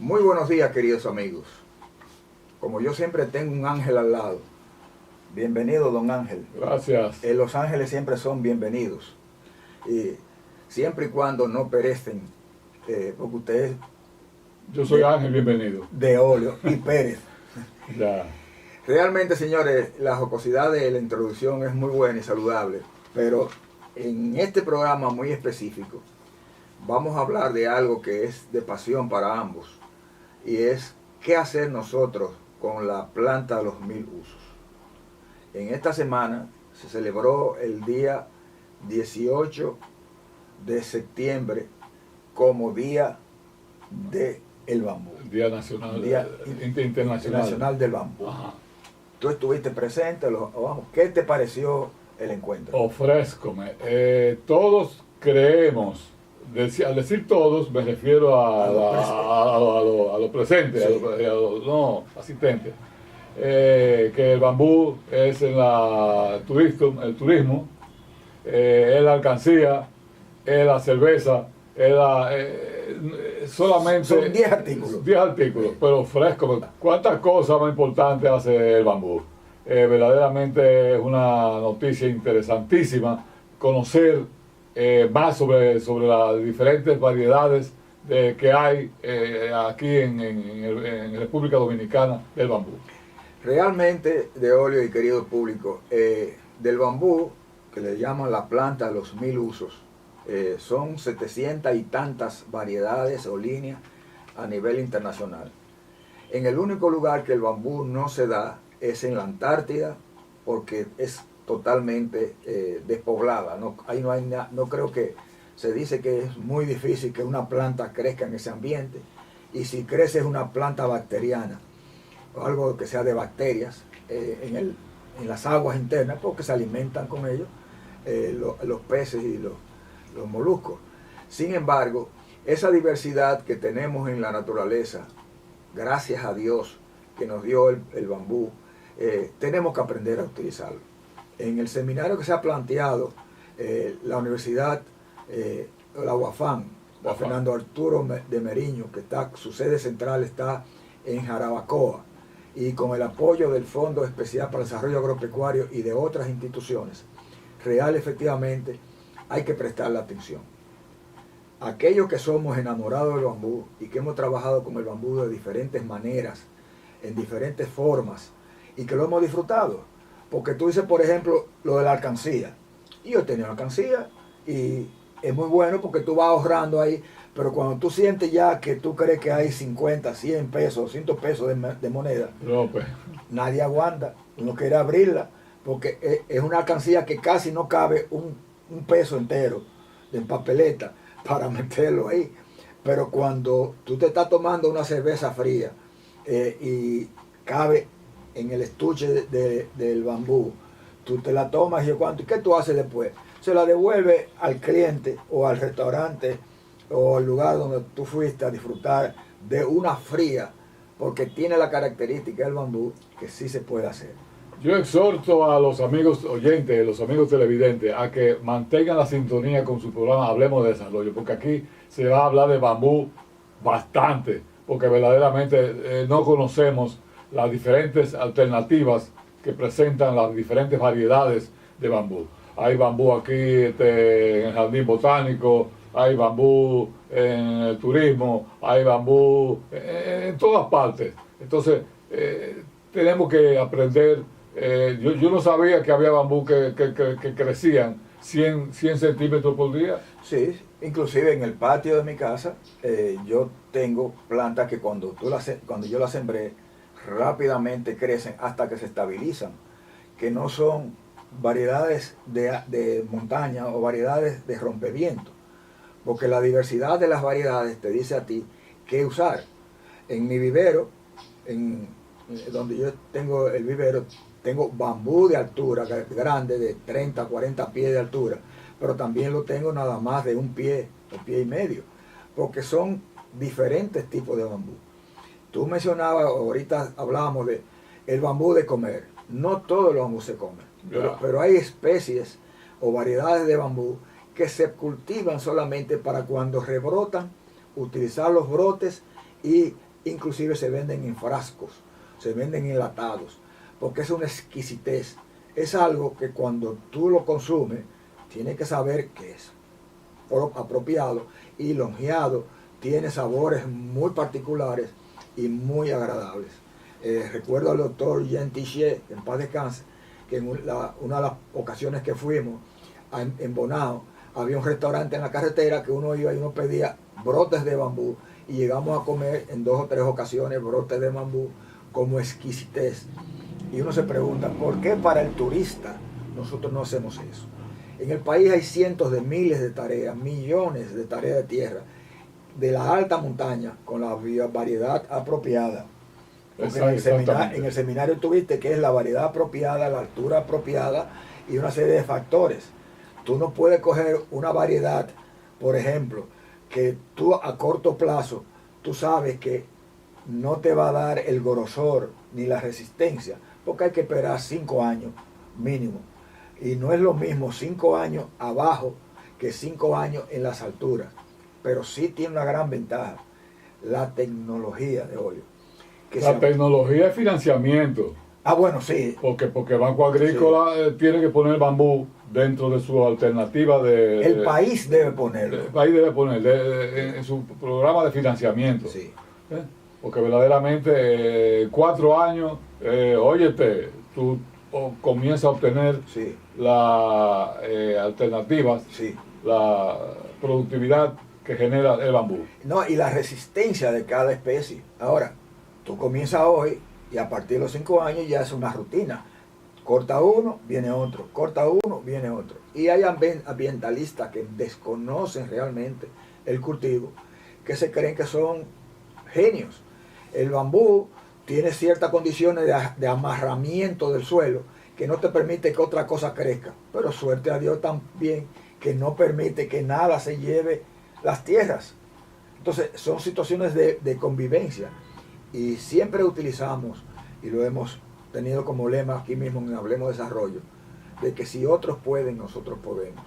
Muy buenos días, queridos amigos. Como yo siempre tengo un ángel al lado, bienvenido, don Ángel. Gracias. Los ángeles siempre son bienvenidos. Y siempre y cuando no perecen, porque ustedes... Yo soy Ángel, bienvenido. De óleo y Pérez. Ya. Realmente, señores, la jocosidad de la introducción es muy buena y saludable, pero en este programa muy específico vamos a hablar de algo que es de pasión para ambos, y es qué hacer nosotros con la planta de los 1000 usos. En esta semana se celebró el día 18 de septiembre como Día del Bambú. Día Nacional, Día Internacional del Bambú. Ajá. Tú estuviste presente, ¿qué te pareció el encuentro? Ofrézcome. Todos creemos, al decir todos me refiero a los presentes, Sí. a los no asistentes, que el bambú es el turismo, es la alcancía, es la cerveza, solamente Son 10 artículos. 10 artículos, pero fresco. ¿Cuántas cosas más importantes hace el bambú? Verdaderamente es una noticia interesantísima conocer más sobre las diferentes variedades que hay aquí en República Dominicana del bambú. Realmente, de óleo y querido público, del bambú, que le llaman la planta de los 1000 usos, son 700 y tantas variedades o líneas a nivel internacional. En el único lugar que el bambú no se da es en la Antártida, porque es totalmente despoblada. No creo que se dice que es muy difícil que una planta crezca en ese ambiente, y si crece es una planta bacteriana o algo que sea de bacterias en las aguas internas, porque se alimentan con ellos los peces y los moluscos. Sin embargo, esa diversidad que tenemos en la naturaleza, gracias a Dios que nos dio el bambú, tenemos que aprender a utilizarlo. En el seminario que se ha planteado, la universidad, la UAFAM, Fernando Arturo de Meriño, su sede central está en Jarabacoa, y con el apoyo del Fondo Especial para el Desarrollo Agropecuario y de otras instituciones, efectivamente hay que prestarle atención. Aquellos que somos enamorados del bambú y que hemos trabajado con el bambú de diferentes maneras, en diferentes formas, y que lo hemos disfrutado, porque tú dices, por ejemplo, lo de la alcancía, y yo he tenido alcancía y es muy bueno porque tú vas ahorrando ahí, pero cuando tú sientes ya que tú crees que hay 50, 100 pesos, 200 pesos de moneda, No, pues. nadie aguanta, uno quiere abrirla, porque es una alcancía que casi no cabe un peso entero de papeleta para meterlo ahí. Pero cuando tú te estás tomando una cerveza fría y cabe en el estuche del bambú, tú te la tomas y yo, ¿cuánto? ¿Y qué tú haces después? Se la devuelve al cliente o al restaurante o al lugar donde tú fuiste a disfrutar de una fría, porque tiene la característica del bambú que sí se puede hacer. Yo exhorto a los amigos oyentes, los amigos televidentes, a que mantengan la sintonía con su programa Hablemos de Desarrollo, porque aquí se va a hablar de bambú bastante, porque verdaderamente no conocemos las diferentes alternativas que presentan las diferentes variedades de bambú. Hay bambú aquí en el Jardín Botánico, hay bambú en el turismo, hay bambú en todas partes. Entonces, tenemos que aprender. Yo no sabía que había bambú que crecían 100 centímetros por día. Sí, inclusive en el patio de mi casa yo tengo plantas que cuando yo las sembré rápidamente crecen hasta que se estabilizan, que no son variedades de montaña o variedades de rompeviento, porque la diversidad de las variedades te dice a ti qué usar. En mi vivero, donde yo tengo el vivero, tengo bambú de altura grande, de 30, 40 pies de altura, pero también lo tengo nada más de un pie o pie y medio, porque son diferentes tipos de bambú. Tú mencionabas, ahorita hablábamos de el bambú de comer. No todos los bambús se comen, pero hay especies o variedades de bambú que se cultivan solamente para cuando rebrotan, utilizar los brotes y inclusive se venden en frascos, se venden enlatados, porque es una exquisitez. Es algo que cuando tú lo consumes, tienes que saber que es apropiado y longeado, tiene sabores muy particulares y muy agradables. Recuerdo al doctor Jean Tichet, en paz descanse, que en una de las ocasiones que fuimos en Bonao, había un restaurante en la carretera que uno iba y uno pedía brotes de bambú, y llegamos a comer en 2 o 3 ocasiones brotes de bambú como exquisitez. Y uno se pregunta, ¿por qué para el turista nosotros no hacemos eso? En el país hay cientos de miles de tareas, millones de tareas de tierra, de la alta montaña, con la variedad apropiada. Porque en el seminario tuviste que es la variedad apropiada, la altura apropiada y una serie de factores. Tú no puedes coger una variedad, por ejemplo, que tú a corto plazo, tú sabes que no te va a dar el grosor ni la resistencia, porque hay que esperar 5 años mínimo. Y no es lo mismo 5 años abajo que 5 años en las alturas. Pero sí tiene una gran ventaja, la tecnología de óleo. La tecnología de financiamiento. Ah, bueno, sí. Porque Banco Agrícola tiene que poner bambú dentro de su alternativa de... El país debe ponerlo. El país debe ponerlo en su programa de financiamiento. Sí. Porque verdaderamente 4 años, óyete, tú comienzas a obtener las alternativas, la productividad que genera el bambú. No, y la resistencia de cada especie. Ahora, tú comienzas hoy y a partir de los 5 años ya es una rutina. Corta uno, viene otro. Corta uno, viene otro. Y hay ambientalistas que desconocen realmente el cultivo, que se creen que son genios. El bambú tiene ciertas condiciones de amarramiento del suelo que no te permite que otra cosa crezca. Pero suerte a Dios también que no permite que nada se lleve las tierras. Entonces son situaciones de convivencia. Y siempre utilizamos, y lo hemos tenido como lema aquí mismo en Hablemos de Desarrollo, de que si otros pueden, nosotros podemos.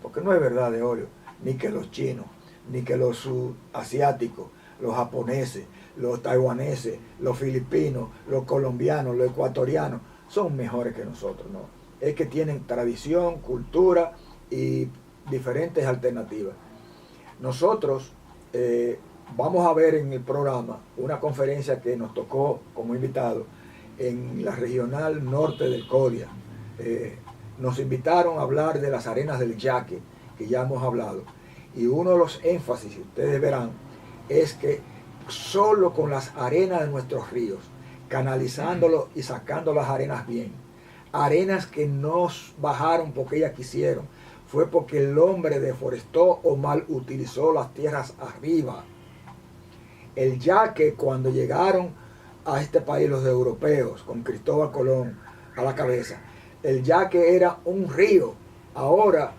Porque no es verdad de óleo, ni que los chinos, ni que los asiáticos, los japoneses, los taiwaneses, los filipinos, los colombianos, los ecuatorianos, son mejores que nosotros, no. Es que tienen tradición, cultura y diferentes alternativas. Nosotros vamos a ver en el programa una conferencia que nos tocó como invitado en la regional norte del Codia. Nos invitaron a hablar de las arenas del Yaque, que ya hemos hablado. Y uno de los énfasis, ustedes verán, es que solo con las arenas de nuestros ríos, canalizándolos y sacando las arenas bien, arenas que no bajaron porque ellas quisieron, fue porque el hombre deforestó o mal utilizó las tierras arriba. El Yaque, cuando llegaron a este país los europeos, con Cristóbal Colón a la cabeza, el Yaque era un río. Ahora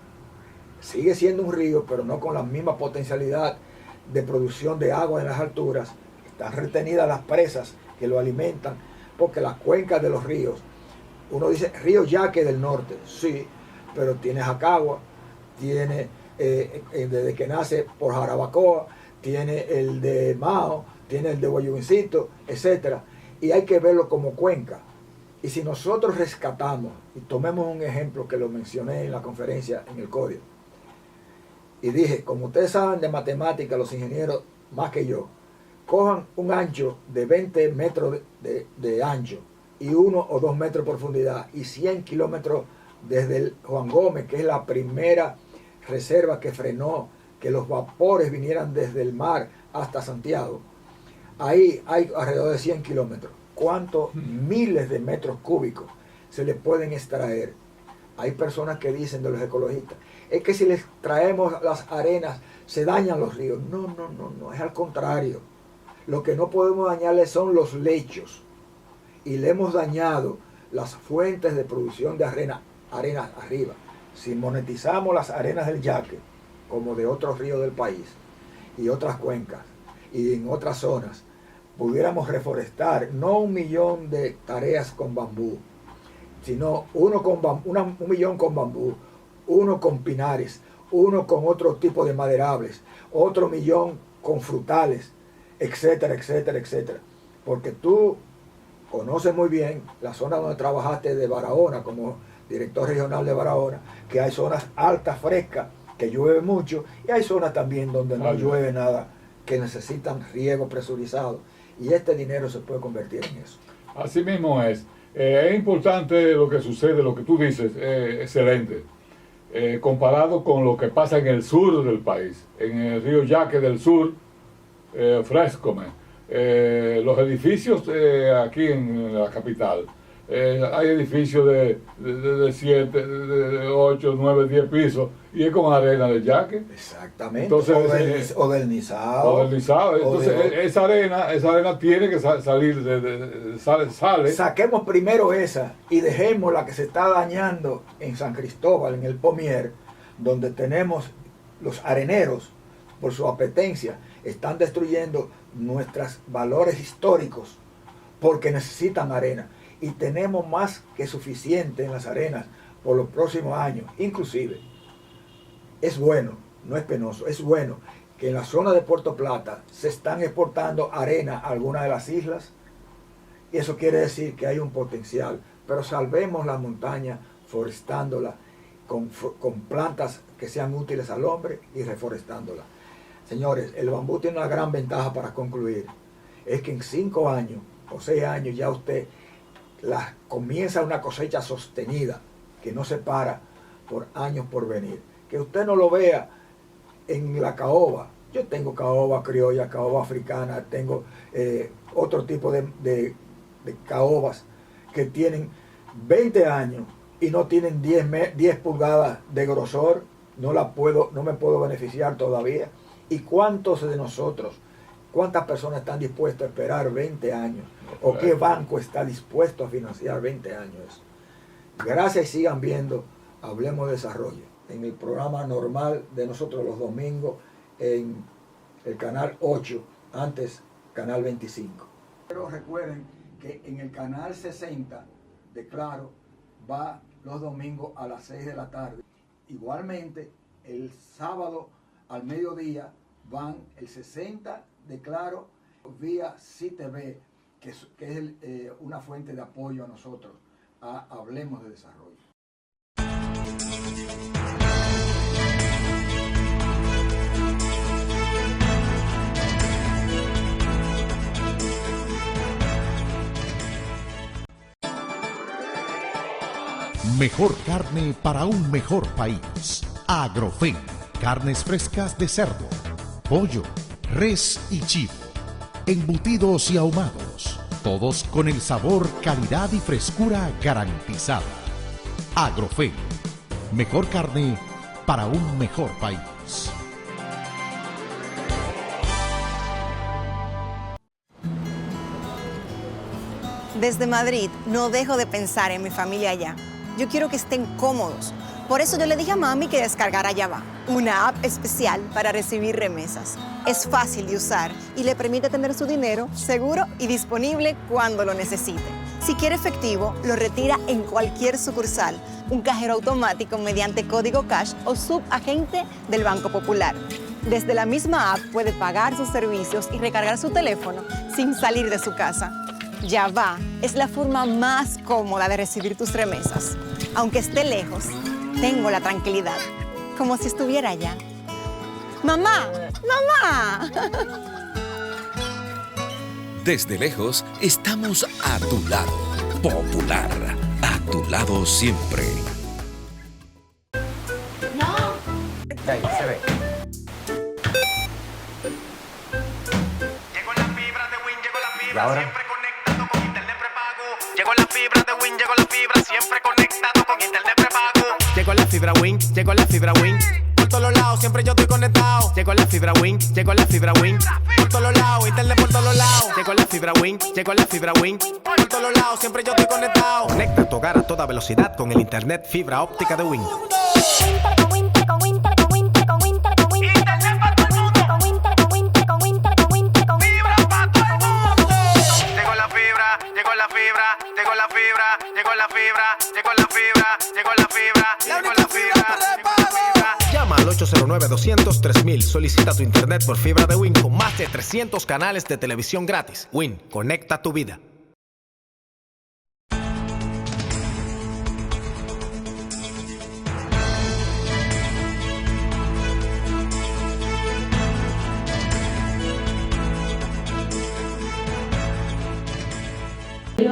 sigue siendo un río, pero no con la misma potencialidad de producción de agua en las alturas. Están retenidas las presas que lo alimentan, porque las cuencas de los ríos, uno dice río Yaque del norte, sí, pero tiene Jacagua, tiene desde que nace por Jarabacoa, tiene el de Mao, tiene el de Guayubincito, etc. Y hay que verlo como cuenca. Y si nosotros rescatamos, y tomemos un ejemplo que lo mencioné en la conferencia en el Código, y dije, como ustedes saben de matemáticas, los ingenieros más que yo, cojan un ancho de 20 metros de ancho y 1 o 2 metros de profundidad y 100 kilómetros desde el Juan Gómez, que es la primera reserva que frenó que los vapores vinieran desde el mar hasta Santiago. Ahí hay alrededor de 100 kilómetros. ¿Cuántos miles de metros cúbicos se le pueden extraer? Hay personas que dicen de los ecologistas, es que si les traemos las arenas se dañan los ríos. No, es al contrario. Lo que no podemos dañarle son los lechos. Y le hemos dañado las fuentes de producción de arenas arriba. Si monetizamos las arenas del Yaque, como de otros ríos del país, y otras cuencas, y en otras zonas, pudiéramos reforestar no 1 millón de hectáreas con bambú, sino 1 millón con bambú, 1 con pinares, 1 con otro tipo de maderables, otro 1 millón con frutales, etcétera, etcétera, etcétera. Porque tú conoces muy bien la zona donde trabajaste de Barahona como director regional de Barahona, que hay zonas altas, frescas, que llueve mucho, y hay zonas también donde no llueve nada, que necesitan riego presurizado, y este dinero se puede convertir en eso. Así mismo es. Es importante lo que sucede, lo que tú dices, excelente. Comparado con lo que pasa en el sur del país, en el río Yaque del sur, Frescome, los edificios aquí en la capital, hay edificios de 7, de 8, 9, 10 pisos, y es con arena de yaque. Exactamente. Entonces, o del Nizao. O del Nizao. Entonces, esa arena tiene que salir, sale. Saquemos primero esa y dejemos la que se está dañando en San Cristóbal, en el Pomier, donde tenemos los areneros, por su apetencia, están destruyendo nuestros valores históricos porque necesitan arena. Y tenemos más que suficiente en las arenas por los próximos años. Inclusive, es bueno, no es penoso, es bueno que en la zona de Puerto Plata se están exportando arena a algunas de las islas. Y eso quiere decir que hay un potencial. Pero salvemos la montaña forestándola con plantas que sean útiles al hombre y reforestándola. Señores, el bambú tiene una gran ventaja para concluir. Es que en 5 años o 6 años ya usted comienza una cosecha sostenida que no se para por años por venir. Que usted no lo vea en la caoba. Yo tengo caoba criolla, caoba africana, tengo otro tipo de caobas que tienen 20 años y no tienen 10 pulgadas de grosor. No me puedo beneficiar todavía. ¿Y cuántos de nosotros, cuántas personas están dispuestas a esperar 20 años? ¿O qué banco está dispuesto a financiar 20 años? Gracias y sigan viendo Hablemos de Desarrollo en el programa normal de nosotros los domingos en el canal 8, antes canal 25. Pero recuerden que en el canal 60 de Claro va los domingos a las 6 de la tarde. Igualmente el sábado al mediodía van el 60 de Claro vía CTV, que es una fuente de apoyo a nosotros, a Hablemos de Desarrollo. Mejor carne para un mejor país. Agrofen, carnes frescas de cerdo, pollo, res y chivo, embutidos y ahumados, todos con el sabor, calidad y frescura garantizada. Agrofen, mejor carne para un mejor país. Desde Madrid no dejo de pensar en mi familia allá. Yo quiero que estén cómodos. Por eso yo le dije a mami que descargara Yava, una app especial para recibir remesas. Es fácil de usar y le permite tener su dinero seguro y disponible cuando lo necesite. Si quiere efectivo, lo retira en cualquier sucursal, un cajero automático mediante código cash o subagente del Banco Popular. Desde la misma app puede pagar sus servicios y recargar su teléfono sin salir de su casa. Yava es la forma más cómoda de recibir tus remesas. Aunque esté lejos, tengo la tranquilidad, como si estuviera allá. ¡Mamá! ¡Mamá! Desde lejos, estamos a tu lado. Popular, a tu lado siempre. No. Ahí se ve. Llegó la fibra de Win, llegó la ¿Y fibra, ahora? siempre conectado con internet prepago. Llegó la fibra de Win, llegó la fibra, siempre conectado con internet prepago. Llegó la fibra Win, llegó la fibra Win. Por todos lados, siempre yo estoy conectado. Llegó la fibra Win, llegó la fibra Win. Por todos lados, internet por todos lados. Llegó la fibra Win, llegó la fibra Win. Por todos lados, siempre yo estoy conectado. Conecta tu hogar a toda velocidad con el internet fibra óptica de Win. Llegó la la fibra, llegó la fibra, llegó la fibra, llegó la fibra, llegó la fibra, llegó la fibra, llegó la fibra. Llama al 809-200-3000. Solicita tu internet por fibra de Win con más de 300 canales de televisión gratis. Win, conecta tu vida.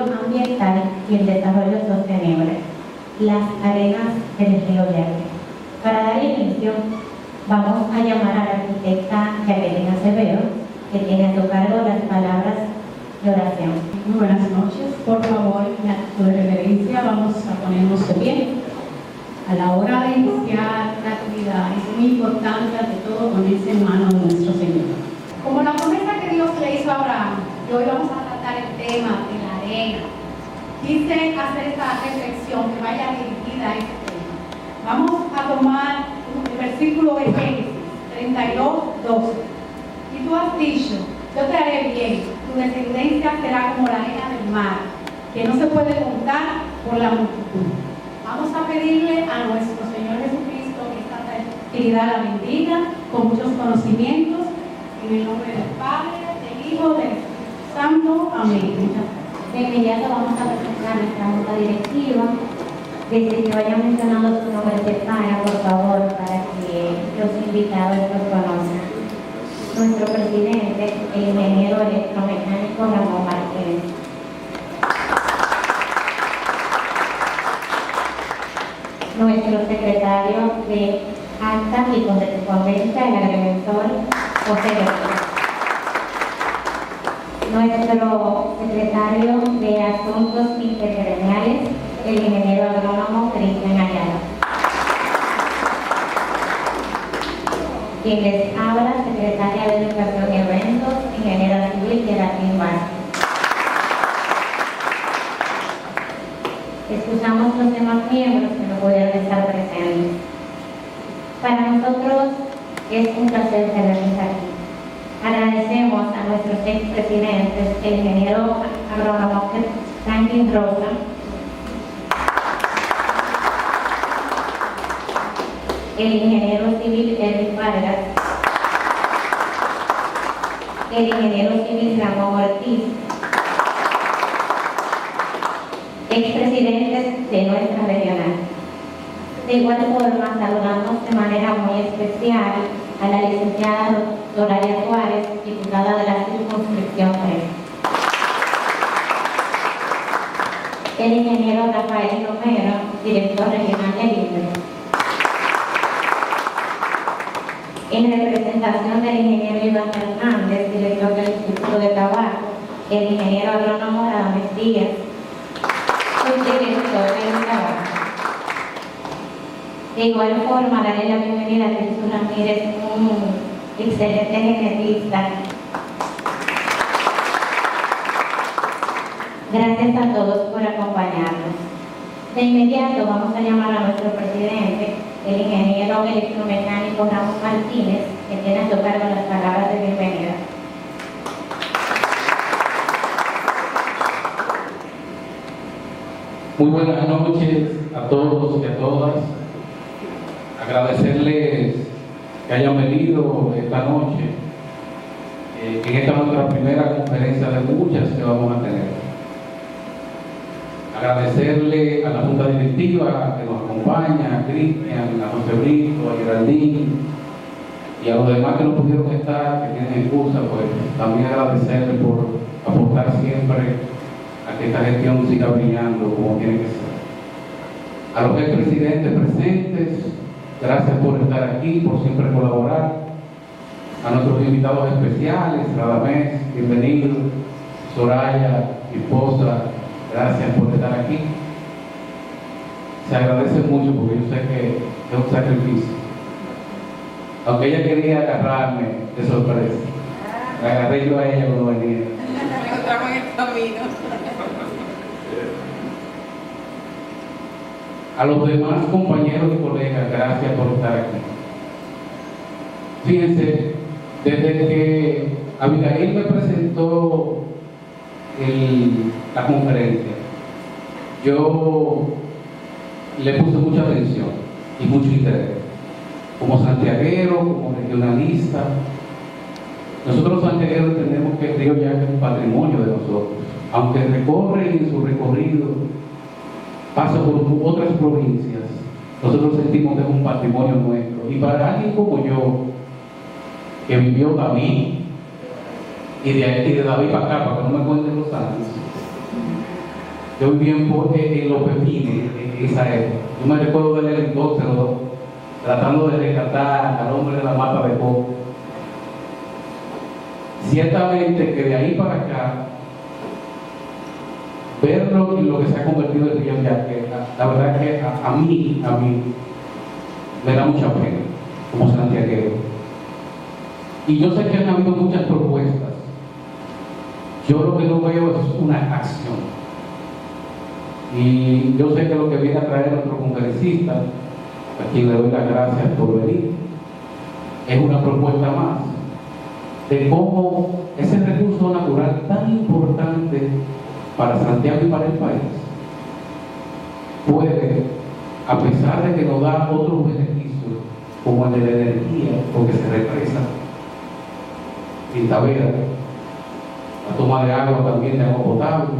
Ambiental y el desarrollo sostenible, las arenas del río Yaqui. Para dar inicio, vamos a llamar a la arquitecta Jacqueline Acevedo, que tiene a su cargo las palabras de oración. Muy buenas noches. Por favor, en acto de reverencia, vamos a ponernos de pie. A la hora de iniciar la actividad, es muy importante, ante todo, ponerse en manos de nuestro Señor. Como la promesa que Dios le hizo a Abraham, y hoy vamos a tratar el tema de la arena. Quise hacer esta reflexión que vaya dirigida a este tema. Vamos a tomar el versículo de Génesis 32:12. Y tú has dicho, yo te haré bien, tu descendencia será como la arena del mar, que no se puede contar por la multitud. Vamos a pedirle a nuestro Señor Jesucristo que esta actividad la bendiga con muchos conocimientos, en el nombre del Padre, del Hijo, del Espíritu Santo. Amén. Muchas gracias. De inmediato vamos a presentar nuestra junta directiva. Desde que vayan mencionando su nombre de pana, por favor, para que los invitados los conozcan. Nuestro presidente, el ingeniero electromecánico Ramón Martínez. Nuestro secretario de Acta y Correspondencia, el agrimensor José López. Nuestro secretario de Asuntos Intergremiales, el ingeniero agrónomo Cristian Ayala. Quien les habla, secretaria de Educación y Eventos, ingeniera civil Geraldine Vázquez. Excusamos los demás miembros que no pudieron estar presentes. Para nosotros es un placer tenerlos aquí. Agradecemos a nuestros expresidentes, el ingeniero agrónomo Franklin Rosa, el ingeniero civil Eric Vargas, el ingeniero civil Ramón Ortiz, expresidentes de nuestra regional. De igual forma, saludamos de manera muy especial a la licenciada Soraya Juárez, diputada de la circunscripción 3. El ingeniero Rafael Romero, director regional de INDRE. En representación del ingeniero Iván Hernández, director del Instituto de Tabaco, el ingeniero agrónomo Radames Díaz, subdirector del Tabaco. De igual forma, daré la bienvenida a Jesús Ramírez, un excelente genetista. Gracias a todos por acompañarnos. De inmediato vamos a llamar a nuestro presidente, el ingeniero electromecánico Ramón Martínez, que tiene a su cargo las palabras de bienvenida. Muy buenas noches a todos y a todas. Agradecerles que hayan venido esta noche, en esta nuestra primera conferencia de muchas que vamos a tener. Agradecerle a la Junta Directiva que nos acompaña, a Cristian, a José Brito, a Geraldine y a los demás que no pudieron estar, que tienen excusa, pues también agradecerle por aportar siempre a que esta gestión siga brillando como tiene que ser. A los expresidentes presentes, gracias por estar aquí, por siempre colaborar. A nuestros invitados especiales, Radames, bienvenido. Soraya, mi esposa, gracias por estar aquí. Se agradece mucho porque yo sé que es un sacrificio. Aunque ella quería agarrarme de sorpresa. La agarré yo a ella cuando venía. La encontramos en el camino. A los demás compañeros y colegas, gracias por estar aquí. Fíjense, desde que Abigail me presentó el la conferencia, yo le puse mucha atención y mucho interés. Como santiaguero, como regionalista, nosotros los santiagueros entendemos que el río Yaque es un patrimonio de nosotros. Aunque recorre en su recorrido, pasa por otras provincias, nosotros sentimos que es un patrimonio nuestro. Y para alguien como yo, que vivió David, y de David para acá, para que no me cuenten los años, yo viví en Los Pepines en esa época. Yo me recuerdo del helicóptero tratando de rescatar al hombre de la mata de coco. Ciertamente que de ahí para acá, verlo en lo que se ha convertido en Río Yaque, la verdad que a mí me da mucha pena como santiaguero. Y yo sé que han habido muchas propuestas. Yo lo que no veo es una acción. Y yo sé que lo que viene a traer nuestro conferencista, a quien le doy las gracias por venir, es una propuesta más de cómo ese recurso natural tan importante para Santiago y para el país puede, a pesar de que nos da otros beneficios como el de la energía, porque se represa en Tavera, la toma de agua también de agua potable,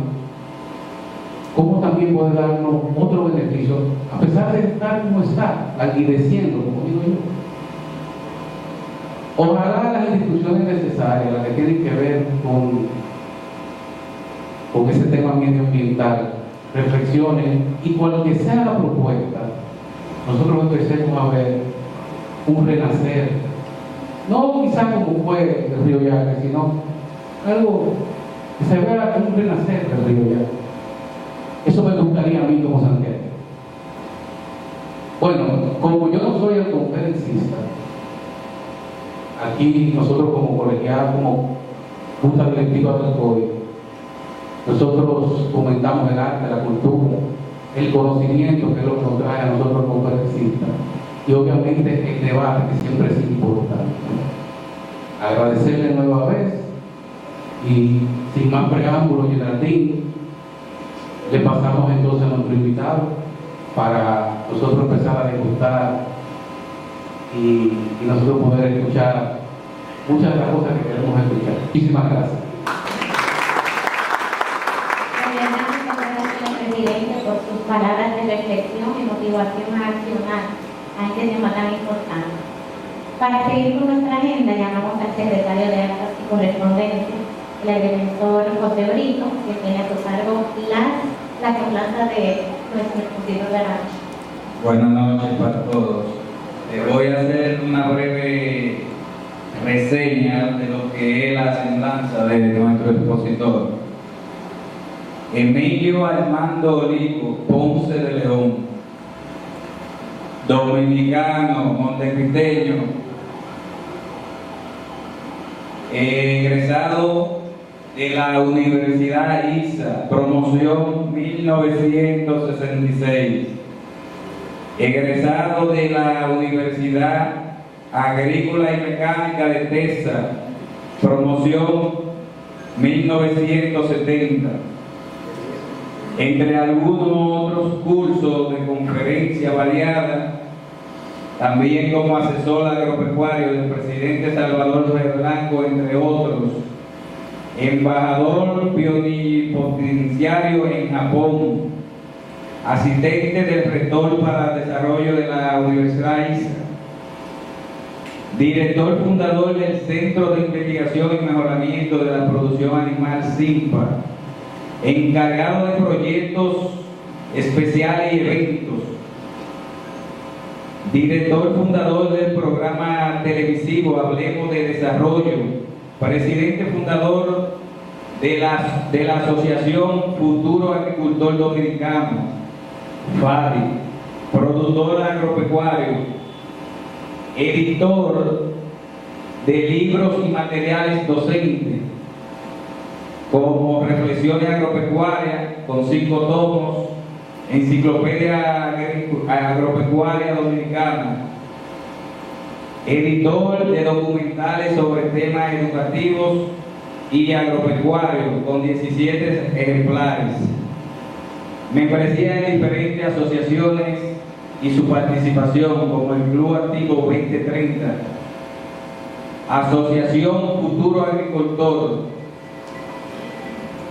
cómo también puede darnos otro beneficio, a pesar de estar como está, languideciendo, como digo yo. Ojalá las instituciones necesarias, las que tienen que ver con ese tema medioambiental, reflexionen, y cual que sea la propuesta, nosotros empecemos a ver un renacer, no quizá como fue el río Yaque, sino algo que se vea un renacer del río Yaque. Eso me gustaría a mí como santiago. Bueno, como yo no soy el conferencista, aquí nosotros como colegial, como junta directiva del COI, nosotros fomentamos el arte, la cultura, el conocimiento, que es lo que nos trae a nosotros como conferencistas, y obviamente el debate, que siempre es importante. Agradecerle nueva vez, y sin más preámbulos, Geraldine, le pasamos entonces a nuestro invitado para nosotros empezar a degustar y nosotros poder escuchar muchas de las cosas que queremos escuchar. Muchísimas gracias. Presidente, por sus palabras de reflexión y motivación a accionar a este tema tan importante. Para seguir con nuestra agenda, llamamos al secretario de Actas y Correspondencia, el agrimensor José Brito, que tiene a su cargo la semblanza de nuestro expositor de la noche. Buenas noches para todos. Voy a hacer una breve reseña de lo que es la semblanza de nuestro expositor. Emilio Armando Olivo Ponce de León, dominicano, montecristeño, egresado de la Universidad ISA, promoción 1966, egresado de la Universidad Agrícola y Mecánica de Tesa, promoción 1970, entre algunos otros cursos de conferencia variada, también como asesor agropecuario del presidente Salvador Rey Blanco, entre otros, embajador plenipotenciario en Japón, asistente del rector para el desarrollo de la Universidad ISA, director fundador del Centro de Investigación y Mejoramiento de la Producción Animal CIMPA, encargado de proyectos especiales y eventos, director fundador del programa televisivo Hablemos de Desarrollo, presidente fundador de la Asociación Futuro Agricultor Dominicano, FADI, productor agropecuario, editor de libros y materiales docentes, como Reflexiones Agropecuarias, con 5 tomos, Enciclopedia Agropecuaria Dominicana, editor de documentales sobre temas educativos y agropecuario con 17 ejemplares. Membresía en diferentes asociaciones y su participación como el Club Activo 2030, Asociación Futuro Agricultor,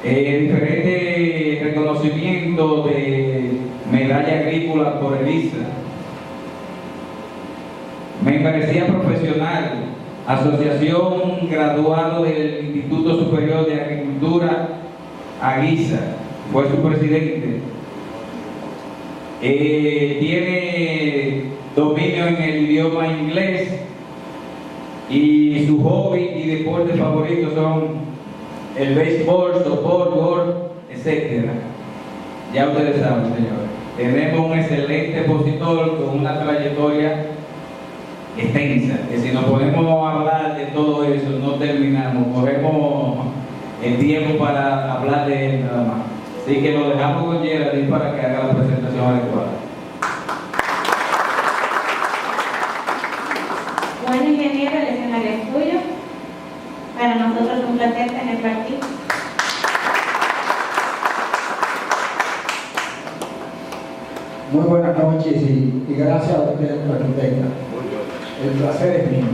diferentes reconocimientos de medalla agrícola por ELISA, membresía profesional, Asociación Graduado del Instituto Superior de Agricultura, AGISA, fue su presidente. Tiene dominio en el idioma inglés y su hobby y deporte favorito son el béisbol, softball, golf, etc. Ya ustedes saben, señores. Tenemos un excelente expositor con una trayectoria extensa, que si nos podemos hablar de todo eso no terminamos, cogemos el tiempo para hablar de él nada más. Así que lo dejamos con Geraldine para que haga la presentación adecuada. Bueno, ingeniero, el escenario es tuyo. Para nosotros es un placer tenerlo aquí. Muy buenas noches y gracias a ustedes por la arquitecta. El placer es mío.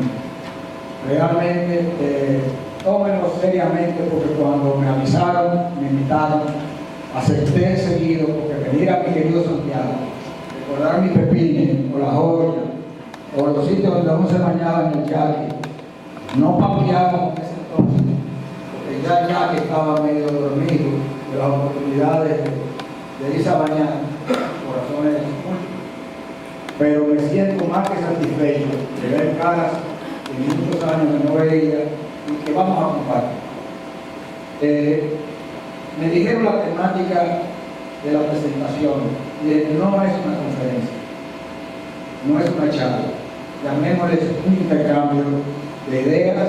Realmente, tómenlo seriamente porque cuando me avisaron, me invitaron, acepté enseguida porque venir a mi querido Santiago, recordar mi Pepine, o La Joya, o los sitios donde uno se bañaba en el yaque, no papeábamos en ese entonces, porque ya el yaque estaba medio dormido de las oportunidades de irse a bañar por razones múltiples. Pero me siento más que satisfecho de ver caras que muchos años que no veía y que vamos a compartir. Me dijeron la temática de la presentación y no es una conferencia, no es una charla, llamémosle un intercambio de ideas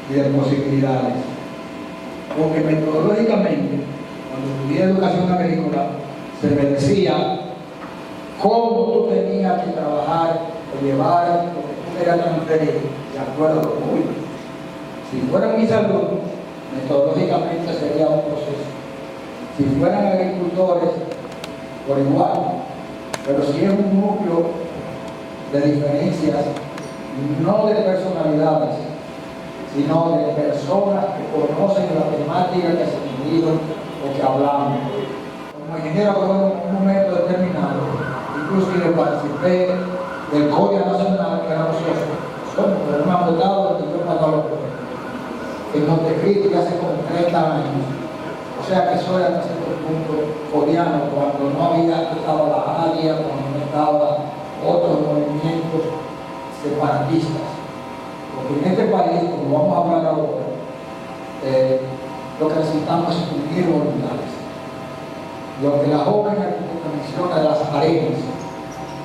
y de posibilidades, porque metodológicamente cuando estudié educación agrícola se me decía cómo tú tenías que trabajar o llevar lo que tú querías transferir de acuerdo a lo público. Si fueran mis alumnos, metodológicamente sería un proceso. Si fueran agricultores, por igual. Pero si es un núcleo de diferencias, no de personalidades, sino de personas que conocen la temática que se estudió o que hablamos. Como ingeniero agrónomo, en un momento determinado, inclusive participé del Código Nacional que era ocioso, pero me han votado el que yo mandaba en Montecristo ya hace como 30 años. O sea que eso era hasta cierto punto codiano, cuando no había estado la ADIA, cuando no estaban otros movimientos separatistas. Porque en este país, como vamos a hablar ahora, lo que necesitamos es unir voluntades. Lo que la joven arquitecta menciona de las arenas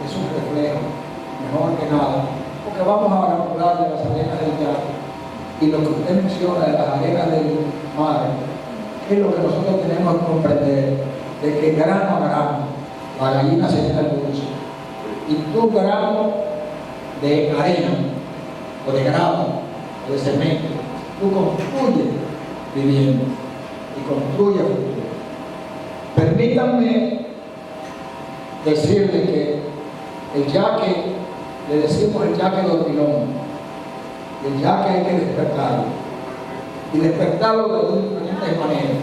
es un reflejo, mejor que nada, porque vamos a hablar de las arenas del llano y lo que usted menciona de las arenas del mar es lo que nosotros tenemos que comprender, de que grano a grano la gallina se llena el dulce y tu grano de arena o de grano o de cemento tú construyes vivienda y construyes futuro. Permítanme decirle que el yaque, le decimos el yaque dormilón, el yaque hay que despertarlo y despertarlo de diferentes maneras.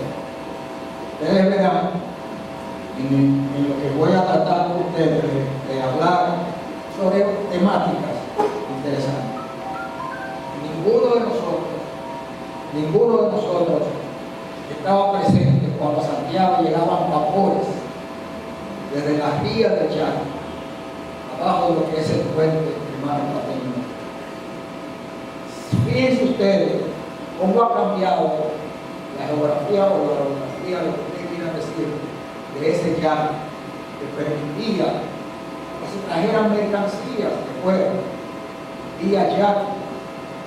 Ustedes verán en lo que voy a tratar con ustedes de hablar sobre temáticas interesantes. Ninguno de nosotros estaba presente cuando a Santiago llegaban vapores desde las vías del llano abajo de lo que es el puente hermano Pateño. Fíjense ustedes cómo ha cambiado la geografía o la orografía, lo que ustedes quieran decir, de ese llano que permitía que se trajeran mercancías de fuera y allá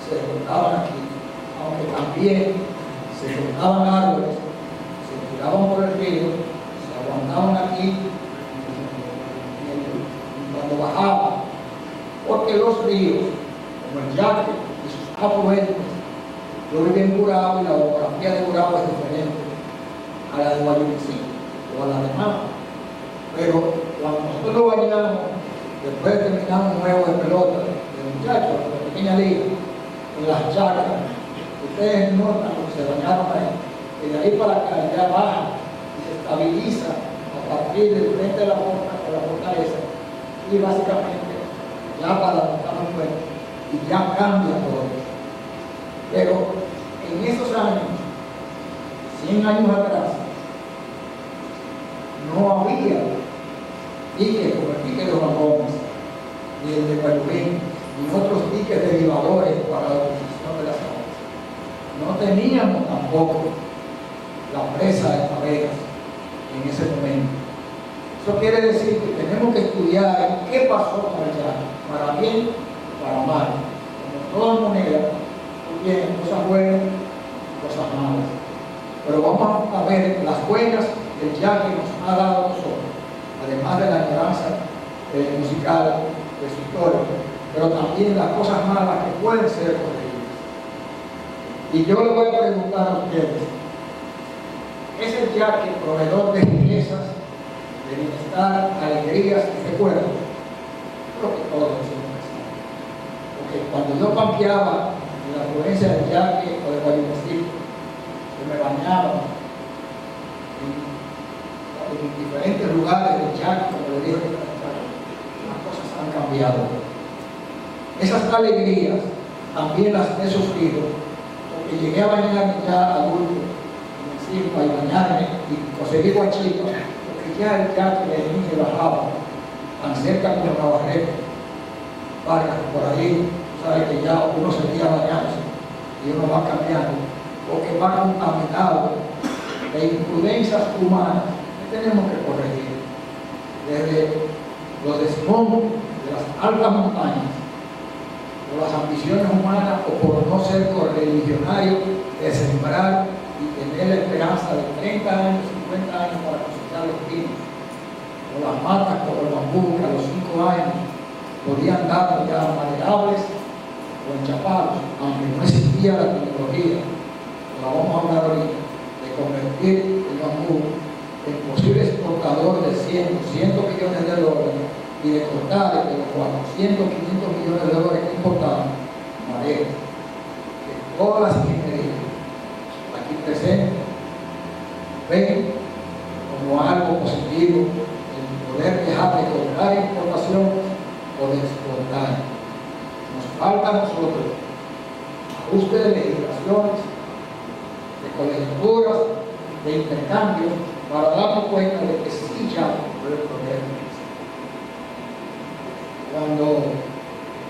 se juntaban aquí, aunque también se juntaban árboles, se tiraban por el río, se aguantaban aquí cuando bajaban, porque los ríos, como el yaque y sus afluentes, yo viví en Curado y la orografía tapia de Gurabo es diferente a la de Guayunicito o a la de Mama. Pero cuando nosotros lo bañamos, después de terminar un juego de pelota de muchachos, de pequeña liga, en las chacras, ustedes notan lo que se bañaron ahí, y de ahí para acá ya baja y se estabiliza a partir del frente de la fortaleza, y básicamente ya para adaptar el cuerpo y ya cambia todo eso. Pero en esos años, 100 años atrás, no había diques como el dique de Juan Gómez, ni el de Guayubín, ni otros diques derivadores para la utilización de las aguas. No teníamos tampoco la presa de Taveras en ese momento. Eso quiere decir que tenemos que estudiar qué pasó con el llano, para bien, para mal. Como toda moneda, tiene cosas buenas y cosas malas. Pero vamos a ver las buenas que el llano nos ha dado a nosotros, además de la añoranza musical de su historia, pero también las cosas malas que pueden ser corregidas. Y yo le voy a preguntar a ustedes, ¿es el yaque proveedor de riquezas, de bienestar, alegrías y recuerdos? Creo que todos decimos que sí. Porque cuando yo campeaba en la provincia del Yaque o de Guayunicito, yo me bañaba en diferentes lugares del Yaque, como le dije, las cosas han cambiado. Esas alegrías también las he sufrido, porque llegué a bañarme ya adulto, y bañarme y conseguir guachitos, porque ya el Yaque de niño bajaba tan cerca como Navarrete, Vargas, por ahí, sabes que ya uno se queda bañarse y uno va cambiando, porque va contaminado de imprudencias humanas que tenemos que corregir, desde los desmontes de las altas montañas, por las ambiciones humanas o por no ser correligionario de sembrar y tener la esperanza de 30 años, 50 años para cosechar los pinos, o las matas como el bambú, que a los 5 años podían dar ya maderables o enchapados, aunque no existía la tecnología, la vamos a hablar ahorita, de convertir el bambú en posible exportador de 100, 200 millones de dólares y de cortar de los 400, 500 millones de dólares que importaban madera, que todas las ingenierías aquí presentes ven como algo positivo el poder dejar de cobrar importación o de exportar. Nos falta a nosotros ajuste de legislaciones, de colegiaturas, de intercambio, para darnos cuenta de que sí ya puede proveer. Cuando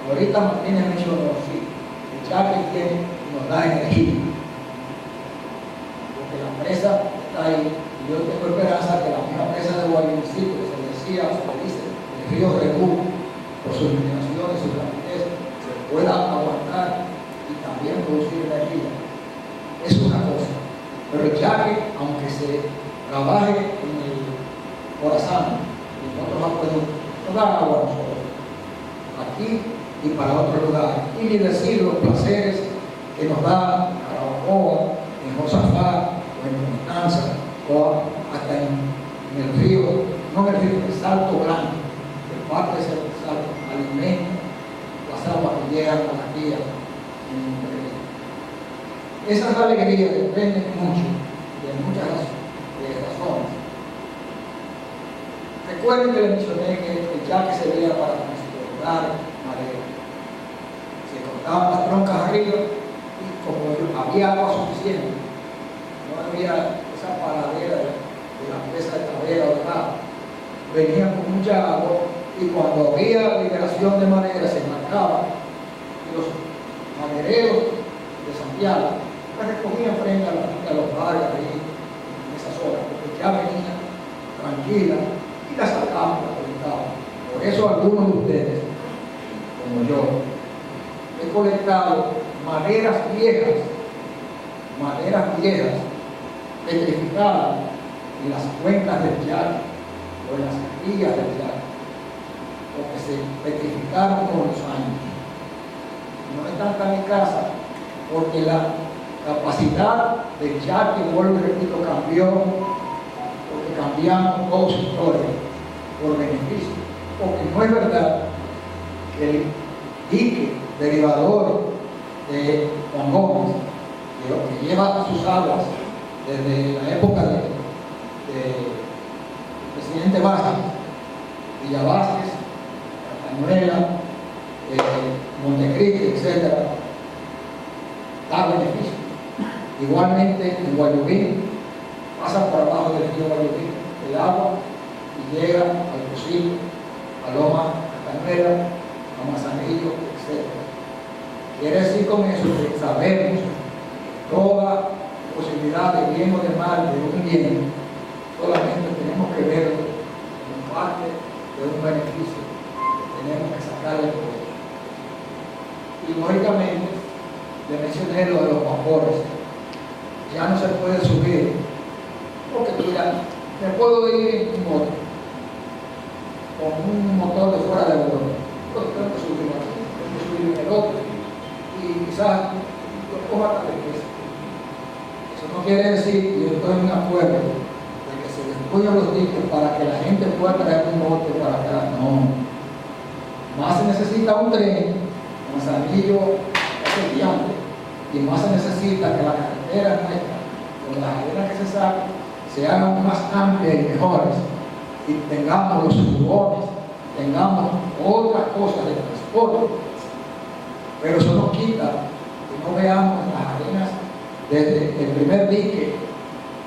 ahorita Martínez mencionó, sí, el Yaque nos da energía, porque la presa está ahí, y yo tengo esperanza que la misma presa de Guayunicito, que se decía, se dice, el río Rebú, por sus limitaciones, su rapidez, se pueda aguantar y también producir energía. Es una cosa, pero el Yaque, aunque se trabaje en el Corazán y en otros acueductos, no da agua a nosotros, aquí y para otros lugares. Y ni decir los placeres que nos da Carabocoa, en Josafat, o en Constanza, o hasta en el río, no en el río, el Salto Blanco, que parte de ese salto alimenta las aguas que llegan a las vías en el río. Esas alegrías dependen mucho de muchas razones. Recuerden que les mencioné que el Yaque se veía para transportar madera. Se cortaban las troncas arriba y como había agua suficiente, no había esa paradera de la presa de Tavera o de nada, venían con mucha agua y cuando había liberación de madera se marcaba los madereros de Santiago las recogían frente a los bares ahí en esa zona, porque ya venían tranquilas y las sacaban, las colectaban. Por eso algunos de ustedes, como yo, he colectado maderas viejas, petrificadas en las cuencas del Yaque o en las capillas del Yaque, porque se petrificaron con los años. No están en mi casa porque la capacidad del yate, vuelvo y repito, cambió, porque cambiamos toda su historia por beneficio, porque no es verdad que el dique derivador de Juan Gómez, que lleva sus aguas desde la época del presidente Vázquez, Villa Vázquez, Cañuela, Montecristi, etc., da beneficio. Igualmente en Guayubín, pasa por abajo del río Guayubín el agua y llega al Pocillo, a Loma, a Cañuela, a Manzanillo, etc. Quiere decir con eso que sabemos toda posibilidad de bien o de mal, de un bien, solamente tenemos que verlo como parte de un beneficio que tenemos que sacarle provecho. Y lógicamente, le mencioné lo de los vapores. Ya no se puede subir, porque mira, me puedo ir en un motor, con un motor de fuera de Europa, pero tengo que subir aquí, tengo que subir en el otro, y quizás lo coja hasta de peso. Eso no quiere decir, y yo estoy en acuerdo, de que se destruyan los diques para que la gente pueda traer un bote para acá. No. Más se necesita un tren, un Manzanillo, ese diante, y más se necesita que la carretera nuestra, con las arenas que se sacan, se hagan más amplias y mejores, y tengamos los furgones, tengamos otras cosas de transporte. Pero eso no quita que no veamos las arenas desde el primer dique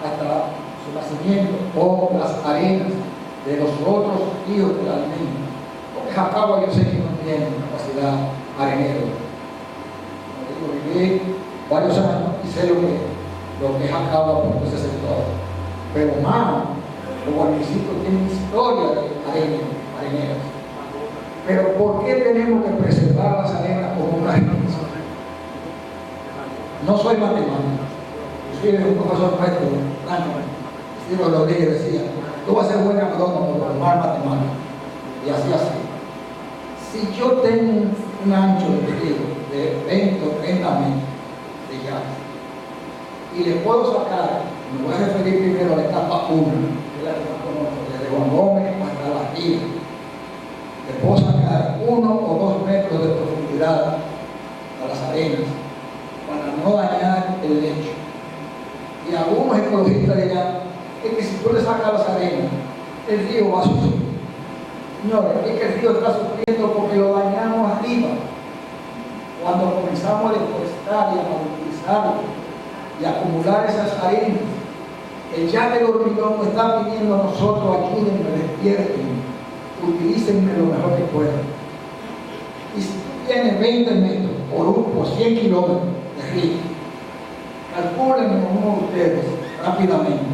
hasta su nacimiento, o las arenas de los otros ríos del alimento. Porque Jacagua yo sé que no tiene capacidad arenera. Viví varios años y sé lo que es Jacagua por todo ese sector. Pero más, los municipios tienen historia de areneras. Pero ¿por qué tenemos que preservar las arenas como una riqueza? No soy matemático. Yo soy un profesor maestro, Ciro Rodríguez decía, tú vas a ser buen agrónomo, pero mal matemático. Y así. Si yo tengo un ancho de río de 20 o 30 metros de llave, y le puedo sacar, me voy a referir primero a la etapa 1, que es la que más conozco, desde Juan Gómez hasta la Tira. Le puedo sacar 1 o 2 metros de profundidad a las arenas para no dañar el lecho. Y algunos ecologistas dirán, es que si tú le sacas las arenas, el río va a sufrir. Señores, es que el río está sufriendo porque lo dañamos arriba. Cuando comenzamos a deforestar y a utilizarlo y a acumular esas arenas, el llave del hormigón nos está pidiendo a nosotros, ayúdenme, despierten, utilícenme lo mejor que puedan. Y si tú tienes 20 metros por 100 kilómetros de río, calculen uno de ustedes rápidamente,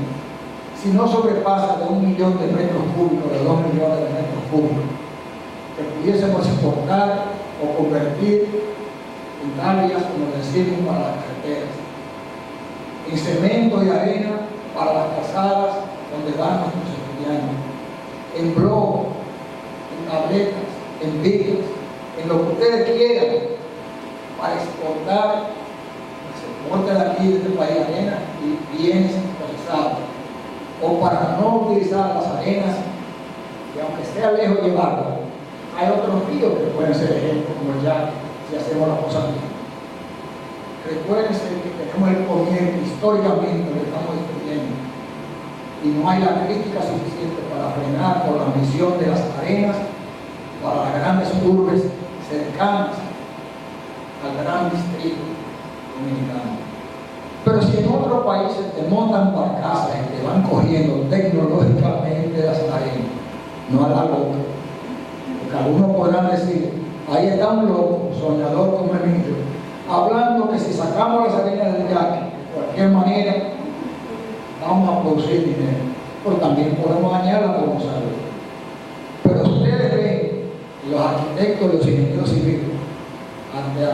si no sobrepasa de 1 millón de metros cúbicos, de 2 millones de metros cúbicos, que pudiésemos exportar o convertir en tallas, como decimos, para las carreteras, en cemento y arena para las calzadas donde van nuestros estudiantes, en blog, en tabletas, en vidrios, en lo que ustedes quieran, para exportar, se exporta de aquí, de este país, arena y bienes procesados, o para no utilizar las arenas, y aunque sea lejos llevarlas, hay otros ríos que pueden ser ejemplos, como el Yaque, si hacemos las cosas bien. Recuérdense que tenemos el comienzo históricamente que estamos discutiendo, y no hay la crítica suficiente para frenar por la misión de las arenas para las grandes urbes cercanas al gran distrito dominicano. Pero si en otros países te montan barcazas y te van cogiendo tecnológicamente las arenas, no a la loca, porque algunos podrán decir, ahí está un loco, soñador como el mío, hablando que si sacamos las arenas del Yaque, de cualquier manera, vamos a producir dinero, pero también podemos dañarla como salud. Pero ustedes ven, los arquitectos, los ingenieros civiles,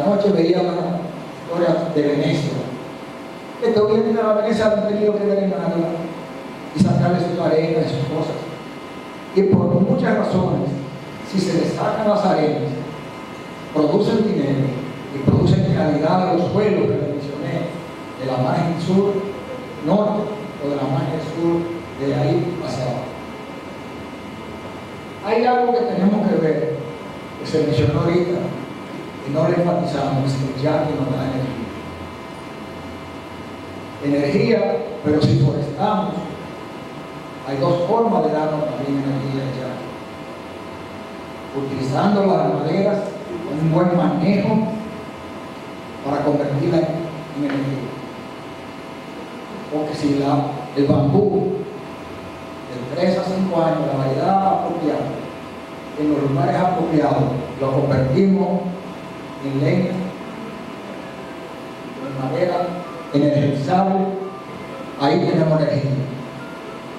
anoche veía la historia de Venecia, que todavía la Venecia han tenido que drenarla y sacarle sus arenas y sus cosas. Y por muchas razones, si se les sacan las arenas, producen dinero y producen calidad de los suelos que les mencioné, de la margen sur norte o de la margen sur de ahí hacia abajo. Hay algo que tenemos que ver, que se mencionó ahorita, y no le enfatizamos, es que ya que nos da energía, pero si forestamos, hay dos formas de darnos también energía ya. Utilizando las maderas, un buen manejo para convertirla en energía. Porque si el bambú de 3 a 5 años, la variedad apropiada, en los lugares apropiados, lo convertimos en leña, en madera energizable, ahí tenemos energía.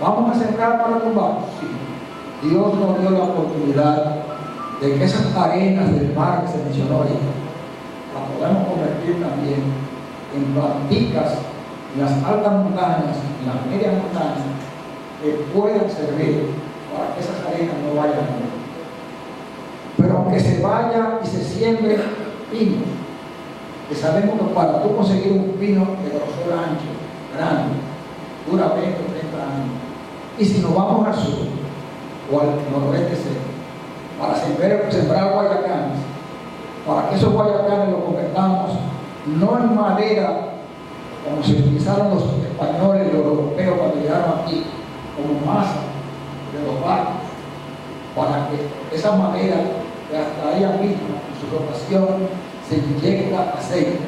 ¿Vamos a sembrar para tumbar? Sí. Dios nos dio la oportunidad de que esas arenas del mar que se mencionó ahorita, las podemos convertir también en planticas en las altas montañas, en las medias montañas, que puedan servir para que esas arenas no vayan a morir. Pero aunque se vaya y se siembre pinos, que sabemos que para tú conseguir un pino de grosor ancho, grande, dura 20 o 30 años. Y si nos vamos al sur o al noroeste seco, para sembrar guayacanes, para que esos guayacanes los convertamos no en madera como se utilizaron los españoles y los europeos cuando llegaron aquí, como masa de los barcos, para que esa madera que hasta ella misma, en su rotación, se inyecta aceite.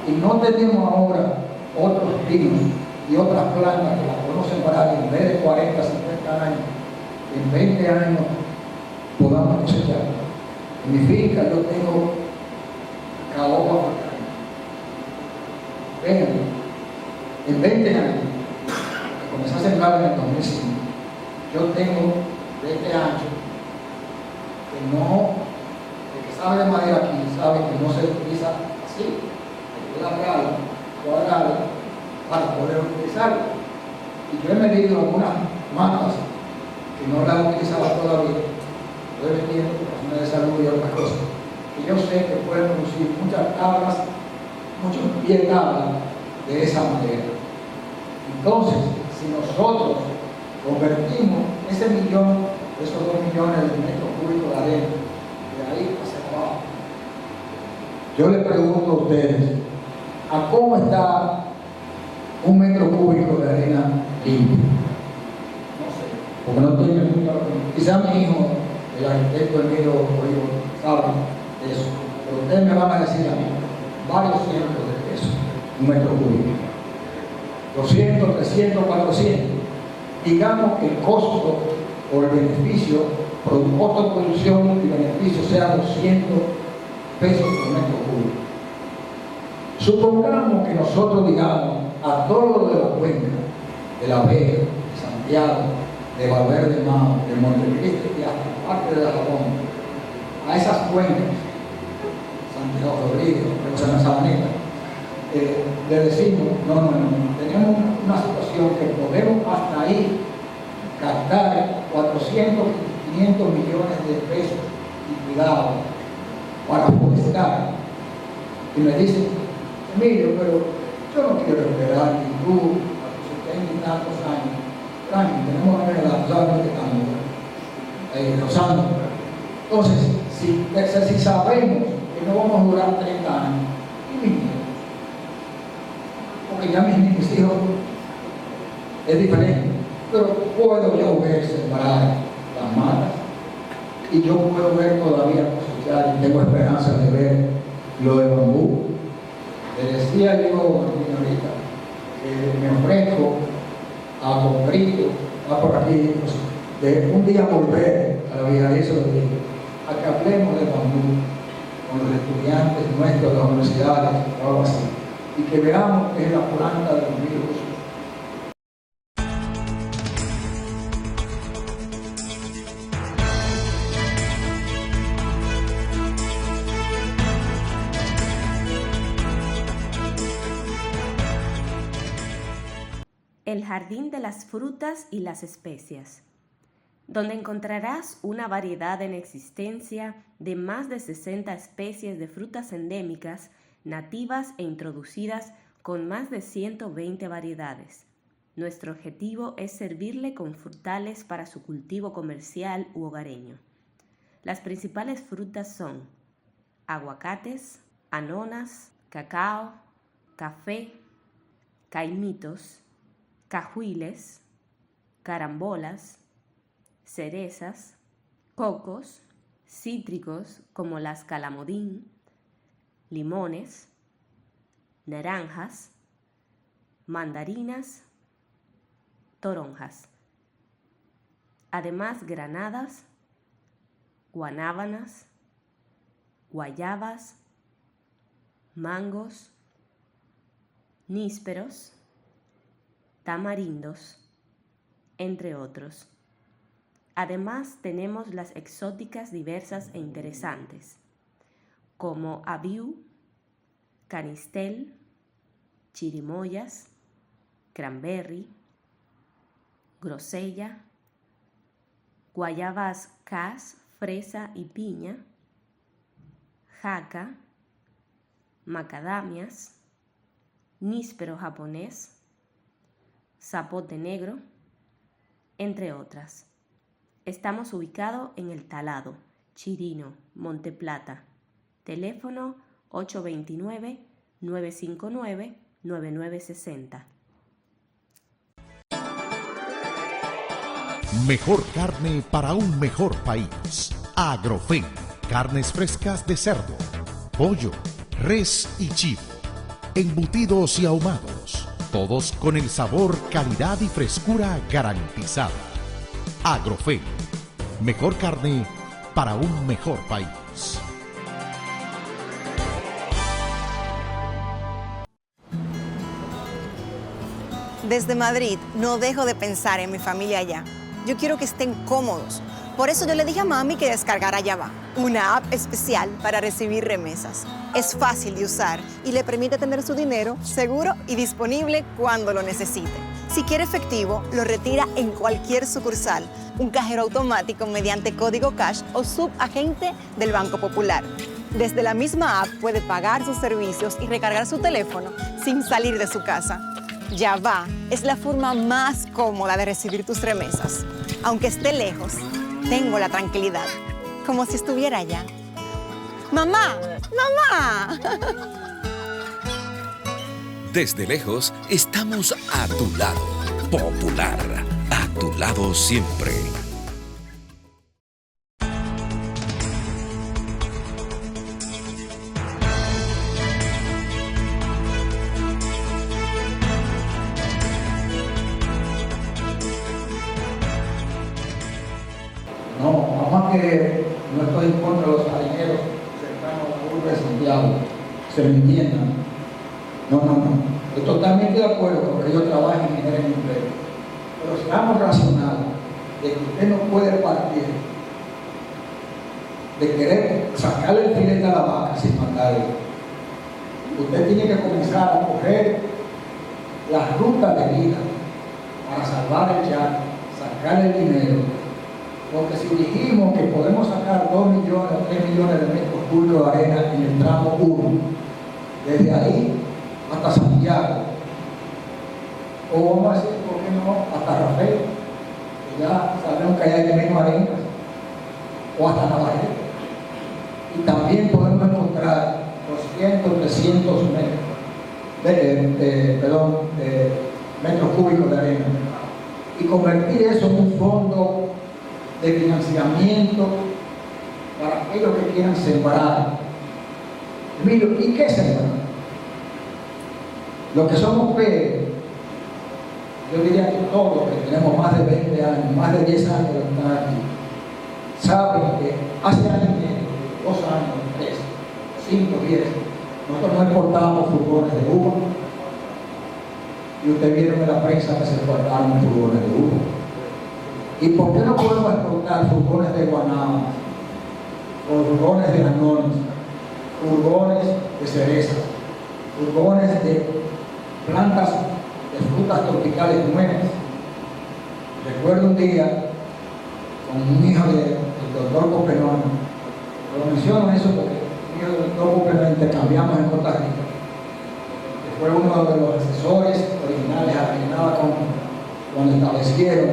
Y no tenemos ahora otros pinos y otras plantas que las podemos sembrar en vez de 40, 50 años, en 20 años podamos cosechar. En mi finca yo tengo caoba africana. Vean, en 20 años, comencé a sembrar en el 2005, yo tengo de este ancho que no, el que sabe de madera aquí sabe que no se utiliza así, hay que largarlo, cuadrarlo, para poder utilizarlo. Y yo he medido algunas matas que no las utilizaba todavía, estoy vendiendo por razones de salud y otras cosas, y yo sé que pueden producir muchas tablas, muchos pies tablas de esa madera. Entonces, si nosotros convertimos ese millón, esos 2 millones de metros cúbicos de arena, de ahí hacia abajo, yo le pregunto a ustedes, ¿a cómo está 1 metro cúbico de arena limpia? No sé, porque no estoy en el mundo. Quizá mi hijo, el arquitecto Emilio Origo, sabe de eso, pero ustedes me van a decir a mí varios cientos de pesos, 1 metro cúbico, 200, 300, 400. Digamos que el costo o el beneficio, costo de producción y beneficio sea 200 pesos por metro cúbico. Supongamos que nosotros digamos a todo lo de la cuenca, de La Vega, de Santiago, de Valverde Mao, de Montecristo y hasta parte de la Japón, a esas cuencas, Santiago Rodríguez, San Sabaneta, le decimos, no, tenemos una situación que podemos hasta ahí gastar 400, 500 millones de pesos liquidados para forestar. Y me dicen, Emilio, pero yo no quiero esperar que tú, a tus 70 y tantos años, tranquilo, tenemos que ver la que estamos rozando. Entonces, si sabemos que no vamos a durar 30 años, ¿qué me quiero? Porque ya mis hijos es diferente, pero puedo yo ver sembrar las matas y yo puedo ver todavía cosechar y tengo esperanza de ver lo de bambú. Le decía yo, señorita, que me ofrezco a Comprito, va por aquí, pues, de un día volver a la vida, eso lo digo, a que hablemos de bambú con los estudiantes nuestros de las universidades o algo así, y que veamos que es la planta de los virus. El Jardín de las Frutas y las Especias, donde encontrarás una variedad en existencia de más de 60 especies de frutas endémicas, nativas e introducidas con más de 120 variedades. Nuestro objetivo es servirle con frutales para su cultivo comercial u hogareño. Las principales frutas son aguacates, anonas, cacao, café, caimitos, cajuiles, carambolas, cerezas, cocos, cítricos como las calamodín, limones, naranjas, mandarinas, toronjas. Además, granadas, guanábanas, guayabas, mangos, nísperos, tamarindos, entre otros. Además, tenemos las exóticas diversas e interesantes, como abiú, canistel, chirimoyas, cranberry, grosella, guayabas cas, fresa y piña, jaca, macadamias, níspero japonés, zapote negro, entre otras. Estamos ubicados en El Talado, Chirino, Monteplata. Teléfono 829-959-9960. Mejor carne para un mejor país. Agrofen. Carnes frescas de cerdo, pollo, res y chivo. Embutidos y ahumados. Todos con el sabor, calidad y frescura garantizada. Agrofen. Mejor carne para un mejor país. Desde Madrid no dejo de pensar en mi familia allá. Yo quiero que estén cómodos. Por eso yo le dije a mami que descargara Yava, una app especial para recibir remesas. Es fácil de usar y le permite tener su dinero seguro y disponible cuando lo necesite. Si quiere efectivo, lo retira en cualquier sucursal, un cajero automático mediante código cash o subagente del Banco Popular. Desde la misma app puede pagar sus servicios y recargar su teléfono sin salir de su casa. Yava es la forma más cómoda de recibir tus remesas. Aunque esté lejos, tengo la tranquilidad, como si estuviera allá. ¡Mamá! ¡Mamá! Desde lejos, estamos a tu lado. Popular, a tu lado siempre. No, más que no estoy en contra de los harineros cercanos a la urbe de Santiago, se me entiendan. No. Estoy totalmente de acuerdo con que ellos trabajen y generen empleo. Pero seamos racionales de que usted no puede partir de querer sacarle el filete a la vaca sin matarle. Usted tiene que comenzar a coger las rutas de vida para salvar el llano, sacarle el dinero. Porque si dijimos que podemos sacar 2 millones o 3 millones de metros cúbicos de arena en el tramo 1, desde ahí hasta Santiago, o vamos a decir, ¿por qué no? Hasta Rafael, que ya sabemos que hay menos arena, o hasta Navarrete. Y también podemos encontrar 200, 300 metros cúbicos de arena y convertir eso en un fondo de financiamiento para aquellos que quieran sembrar. Mira, ¿y qué sembrar? Los que somos Pérez, yo diría que todos que tenemos más de 20 años, más de 10 años de estar aquí, saben que hace años y medio, 2 años, 3, 5, 10, nosotros no exportábamos furgones de uva, y ustedes vieron en la prensa que se exportaron furgones de uva. ¿Y por qué no podemos exportar furgones de guanábana, furgones de anones, furgones de cerezas, furgones de plantas de frutas tropicales nuevas? Recuerdo un día con un hijo del doctor Copenón, lo menciono eso porque el hijo del doctor Copenón intercambiamos en Costa Rica, que fue uno de los asesores originales a cuando establecieron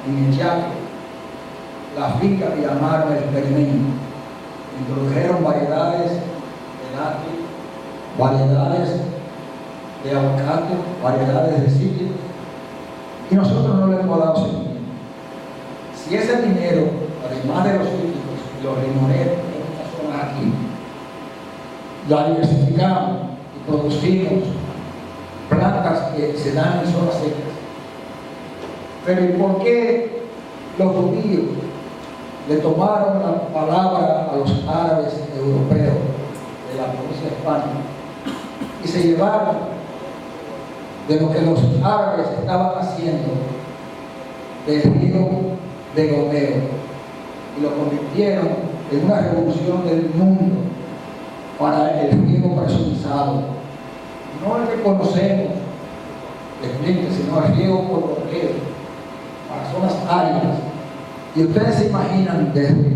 en el Chaco la finca que llamaron el experimento. Introdujeron variedades de lácteos, variedades de aguacate, variedades de cítricos, y nosotros no le hemos dado seguimiento. Si ese dinero, además de los cítricos y los limoneros en estas zonas aquí, la diversificamos y producimos plantas que se dan en zonas secas. Pero ¿y por qué los judíos le tomaron la palabra a los árabes europeos de la provincia de España y se llevaron de lo que los árabes estaban haciendo del río de goteo y lo convirtieron en una revolución del mundo para el riego personalizado? No el que conocemos de Flinte, sino el riego por goteo para zonas áridas. Y ustedes se imaginan desde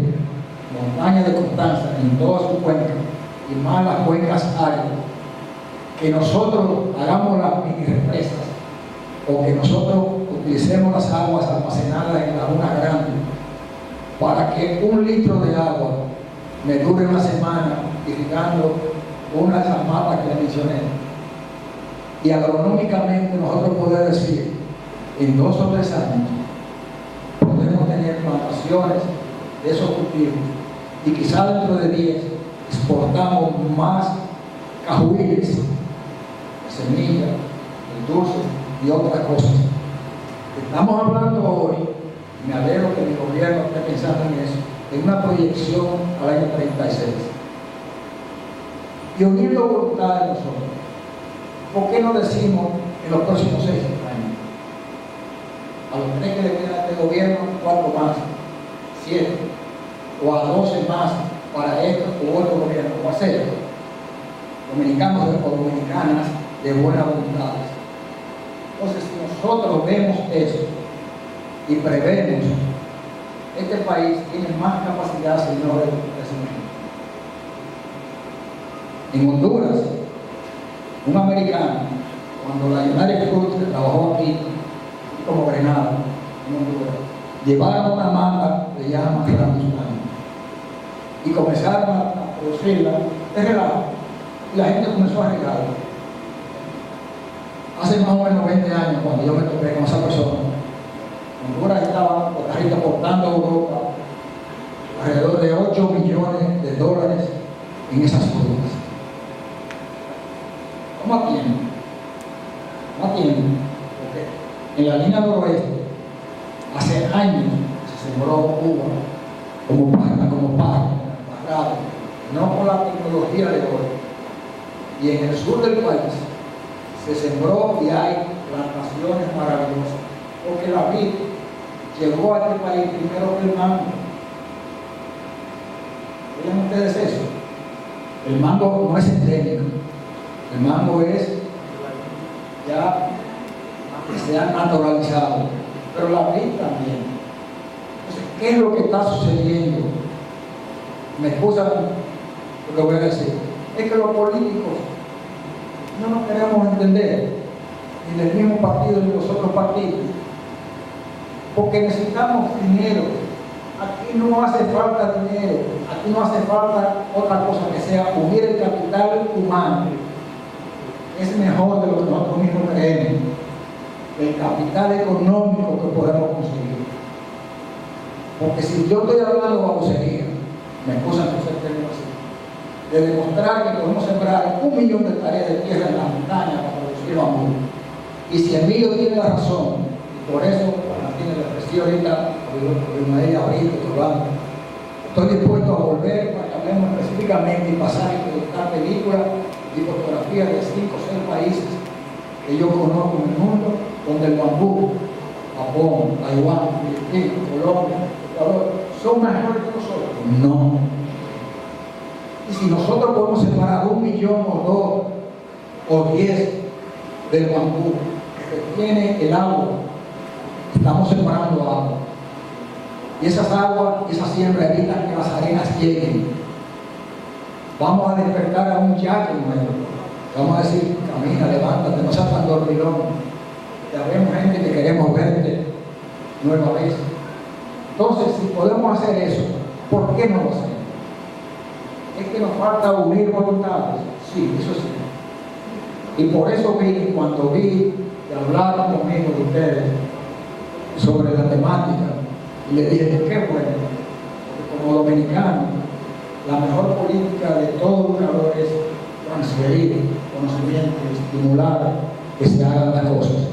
Montaña de Constanza en todas sus cuencas y más las cuencas áridas, que nosotros hagamos las mini represas o que nosotros utilicemos las aguas almacenadas en lagunas grandes para que 1 litro de agua me dure una semana irrigando una de esas matas que les mencioné. Y agronómicamente nosotros podemos decir, en 2 o 3 años, podemos tener plantaciones de esos cultivos y quizá dentro de 10 exportamos más cajuiles, semillas, el dulce y otras cosas. Estamos hablando hoy, y me alegro que mi gobierno esté pensando en eso, en una proyección al año 36. Y uniendo voluntades nosotros. ¿Por qué no decimos en los próximos 6 años? A los 3 que le quedan a este gobierno, 4 más, 7, o a 12 más para esto u otro gobierno, o a 0. Dominicanos o dominicanas de buena voluntad. Entonces, si nosotros vemos eso y prevemos, este país tiene más capacidad, señores, de crecimiento. En Honduras, un americano, cuando la United Fruit, que trabajó aquí como Grenada, en Honduras, llevaron una mata de llama rambuncana y comenzaron a producirla de relajo, y la gente comenzó a regarla. Hace más o menos 20 años, cuando yo me topé con esa persona, Honduras estaba, Costa Rica, aportando a Europa alrededor de $8 millones en esas frutas. ¿Cómo atienden? ¿Cómo atienden? Porque en la línea noroeste, hace años se sembró uva como parrado, no con la tecnología de hoy. Y en el sur del país se sembró y hay plantaciones maravillosas, porque la vid llegó a este país primero que el mango. ¿Vean ustedes eso? El mango no es endémico, el mango es ya que se ha naturalizado, pero la vid también. Entonces, ¿qué es lo que está sucediendo? Me excusan lo que voy a decir. Es que los políticos no nos queremos entender, ni del mismo partido ni de los otros partidos, porque necesitamos dinero. Aquí no hace falta dinero, aquí no hace falta otra cosa que sea unir el capital humano. Es mejor de lo que nosotros mismos creemos, el capital económico que podemos conseguir. Porque si yo estoy hablando de babosería, me excusan por ser término así, de demostrar que podemos sembrar 1 millón de hectáreas de tierra en la montaña para producir bambú. Y si Emilio tiene la razón, y por eso tiene la expresión ahorita, con ella ahorita, estoy dispuesto a volver para que hablemos específicamente y pasar y proyectar películas y fotografías de 5 o 6 países que yo conozco en el mundo, donde el bambú, Japón, Taiwán, Filipinas, Colombia, Ecuador, son mejores que nosotros. No. Y si nosotros podemos separar 1 millón o 2 o 10 del bambú que tiene el agua, estamos separando agua. Y esas aguas, esas siembras evitan que las arenas lleguen. Vamos a despertar a un yaque nuevo. Vamos a decir, camina, levántate, no seas tan dormilón. Ya vemos gente que queremos verte nueva vez. Entonces, si podemos hacer eso, ¿por qué no lo hacemos? ¿Es que nos falta unir voluntades? Sí, eso sí. Y por eso cuando vi que hablaron conmigo de ustedes sobre la temática, y le dije, qué bueno, porque como dominicano, la mejor política de todo educador es transferir conocimiento, estimular que se hagan las cosas.